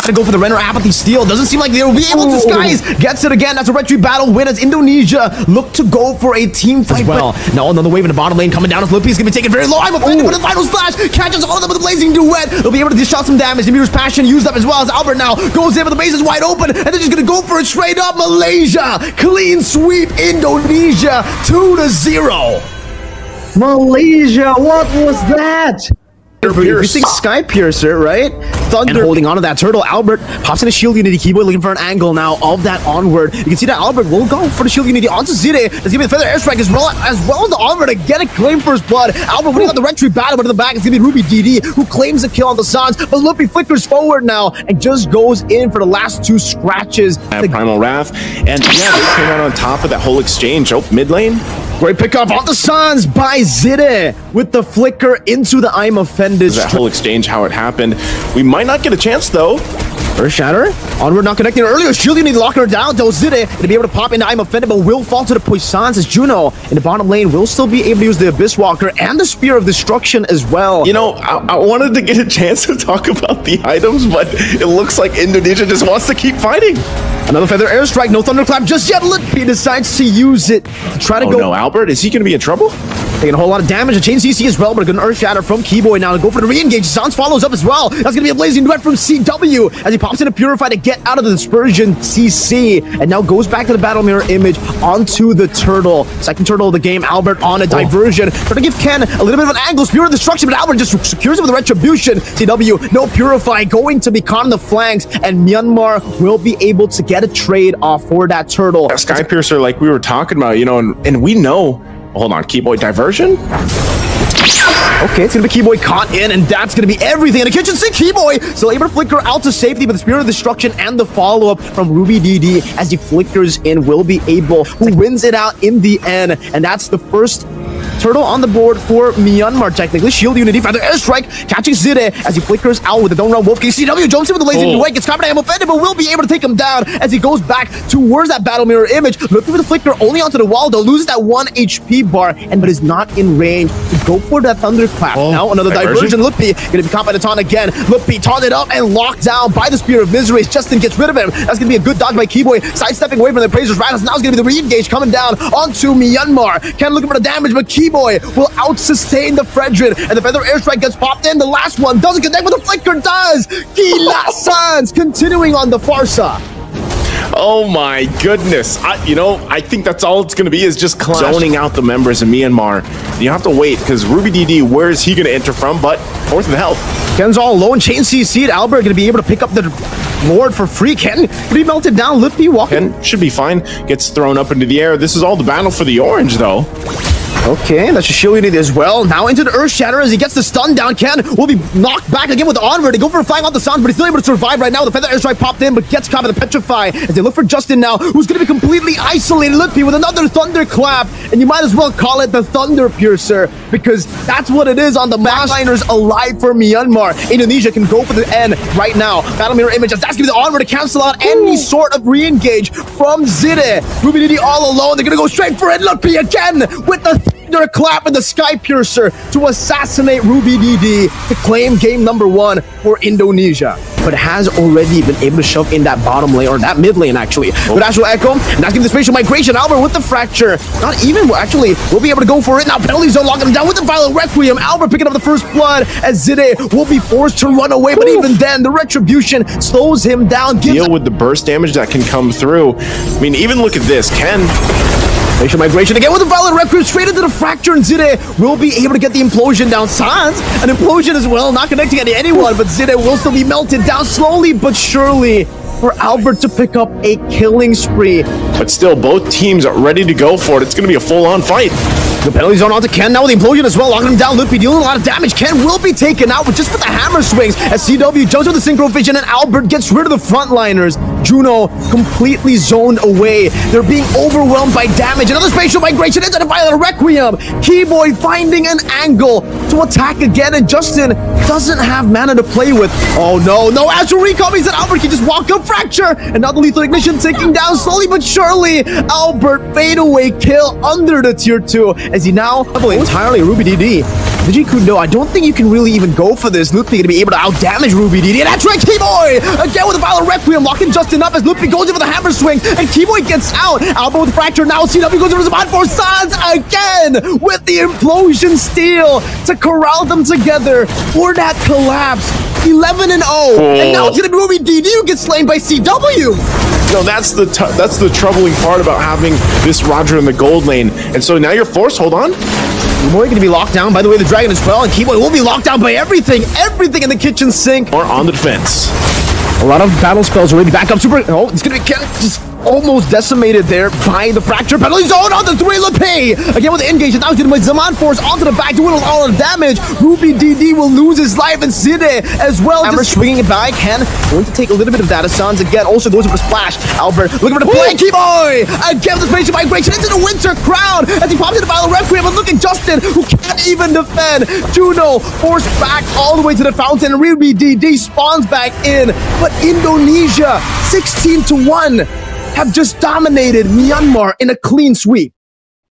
to go for the Renner Apathy steal. Doesn't seem like they'll be able to. Skies gets it again. That's a retreat battle win as Indonesia look to go for a team fight as well. Now another wave in the bottom lane coming down as Lippy's gonna be taken very low. I'm offended with the final slash. Catches all of them with a blazing duet. They'll be able to dish out some damage. Demir's passion used up as well as Albert now goes in, but the base is wide open and they're just gonna go for it straight up. Malaysia clean sweep Indonesia 2-0. Malaysia, what was that? You think Sky Piercer, right? Thunder. And holding onto that turtle, Albert pops in a shield unity keyboard looking for an angle now of that onward. You can see that Albert will go for the shield unity onto Zide. That's gonna be the feather airstrike as well as the onward to get a claim for his blood. Albert winning on the retreat battle, but in the back it's gonna be Ruby DD who claims the kill on the Sans. But Lippy flickers forward now and just goes in for the last two scratches. Primal Wrath, and yeah, they came out on top of that whole exchange. Oh, mid lane. Great pickup on the Sans by Zide with the flicker into the I'm offended. That whole exchange, how it happened. We might not get a chance though. Earth Shatter. Onward not connecting earlier. Shield unity locking her down. Though Zide to be able to pop into I'm offended, but will fall to the puissance as Juno in the bottom lane will still be able to use the Abyss Walker and the Spear of Destruction as well. You know, I wanted to get a chance to talk about the items, but it looks like Indonesia just wants to keep fighting. Another feather airstrike, no thunderclap just yet. Lippy decides to use it to try to go. No, Albert, is he going to be in trouble? Taking a whole lot of damage. A chain CC as well, but a good Earth Shatter from Keyboy now to go for the re-engage. Sans follows up as well. That's going to be a blazing duet from CW as he pops in a Purify to get out of the Dispersion CC and now goes back to the Battle Mirror image onto the turtle. Second turtle of the game, Albert on a diversion. Trying to give Ken a little bit of an angle. Spirit of Destruction, but Albert just secures it with a Retribution. CW, no Purify, going to be caught on the flanks, and Myanmar will be able to get a trade off for that turtle. Sky Piercer, like we were talking about, you know, and we know. Hold on, Keyboy diversion? Okay, it's gonna be Keyboy caught in, and that's gonna be everything in the kitchen sink. Keyboy still able to flicker out to safety, but the Spirit of Destruction and the follow-up from Ruby DD as he flickers in will be able, who wins it out in the end, and that's the first turtle on the board for Myanmar, technically. Shield unity, feather airstrike, catching Zide as he flickers out with the Don't Run Wolf King. CW jumps in with the lazy duet, gets caught by him offended, but will be able to take him down as he goes back towards that Battle Mirror image. Looking for the flicker only onto the wall, though, loses that 1 HP bar, but is not in range to go for that thunderclap. Now another diversion. Lippy gonna be caught by the taunt again. Lippy taunted up and locked down by the Spear of Misery. Justin gets rid of him. That's gonna be a good dodge by Keyboy, sidestepping away from the Praisers Rattles. Now it's gonna be the re-engage coming down onto Myanmar. Ken looking for the damage, but Keyboy will out-sustain the Fredrin, and the feather airstrike gets popped in. The last one doesn't connect, but the flicker does. Gila Sans continuing on the Farsa. Oh my goodness. I think that's all it's going to be is just zoning out the members of Myanmar. You have to wait because Ruby DD, where is he going to enter from? But fourth of the health. Ken's all alone. Chain CC'd. Albert going to be able to pick up the Lord for free. Ken can be melted down. Lippy walking. Ken should be fine. Gets thrown up into the air. This is all the battle for the orange though. Okay, that's a shield unity as well. Now into the Earth Shatter as he gets the stun down. Ken will be knocked back again with the onward. They go for a flying off the Sans, but he's still able to survive right now. The feather airstrike popped in, but gets caught by the Petrify as they look for Justin now, who's going to be completely isolated. Lippy with another thunderclap, and you might as well call it the Thunder Piercer because that's what it is on the backliners alive for Myanmar. Indonesia can go for the end right now. Battle Mirror image, that's going to be the onward to cancel out any sort of re-engage from Zide. Ruby DD all alone. They're going to go straight for it. Lippy again with the clap and the Sky Piercer to assassinate Ruby DD to claim game number 1 for Indonesia. But has already been able to shove in that bottom lane, or that mid lane actually. With Astral Echo, and that's giving the spatial migration. Albert with the fracture. Not even, actually, we'll be able to go for it. Now penalty zone locking him down with the Violent Requiem. Albert picking up the first blood as Zide will be forced to run away. But even then, the Retribution slows him down. Deal with the burst damage that can come through. I mean, even look at this. Ken. Spatial migration again with the Violent Requiem straight into the fracture, and Zide will be able to get the implosion down. Sans, an implosion as well, not connecting to anyone, but Zide will still be melted down slowly but surely for Albert to pick up a killing spree. But still, both teams are ready to go for it. It's going to be a full-on fight. The penalty zone onto Ken now with the implosion as well, locking him down. Lippy dealing a lot of damage. Ken will be taken out with just with the hammer swings as CW jumps with the synchro vision and Albert gets rid of the frontliners. Juno completely zoned away. They're being overwhelmed by damage. Another spatial migration into the Violent Requiem. Keyboy finding an angle to attack again, and Justin doesn't have mana to play with. Oh no, no Astral Recall means that Albert can just walk up fracture, and now the Lethal Ignition taking down slowly but surely. Albert fade away kill under the tier 2 as he now entirely Ruby DD Vigikudo, I don't think you can really even go for this. Loopy gonna be able to outdamage Ruby DD. And that's right, Keyboy! Again with the Violent Requiem, locking Justin up as Loopy goes in for the hammer swing, and Keyboy gets out. Alba with Fracture, now CW goes over to the bot for Sans again with the Implosion Steel to corral them together for that collapse. 11-0, and now it's gonna be Ruby DD who gets slain by CW. No, that's the troubling part about having this Roger in the gold lane. And so now you're forced, hold on. Keyboy gonna be locked down, by the way, the Dragon as well, and Keyboy will be locked down by everything in the kitchen sink. Or on the defense. A lot of battle spells already back up. Super. Oh, it's gonna be just almost decimated there by the Fracture penalty zone on the 3 Lepay. Again with the engage, and now he's gonna put Zaman Force onto the back, doing all the damage. Ruby DD will lose his life, and Side as well. Hammer swinging it back. Ken going to take a little bit of that. Sans again also goes for Splash. Albert looking for the play. Keyboy again with the spatial migration into the Winter Crown as he pops into Violent Requiem. And look at Justin, who can't even defend. Juno forced back all the way to the fountain. Ruby DD spawns back in, but Indonesia 16-1. Have just dominated Myanmar in a clean sweep.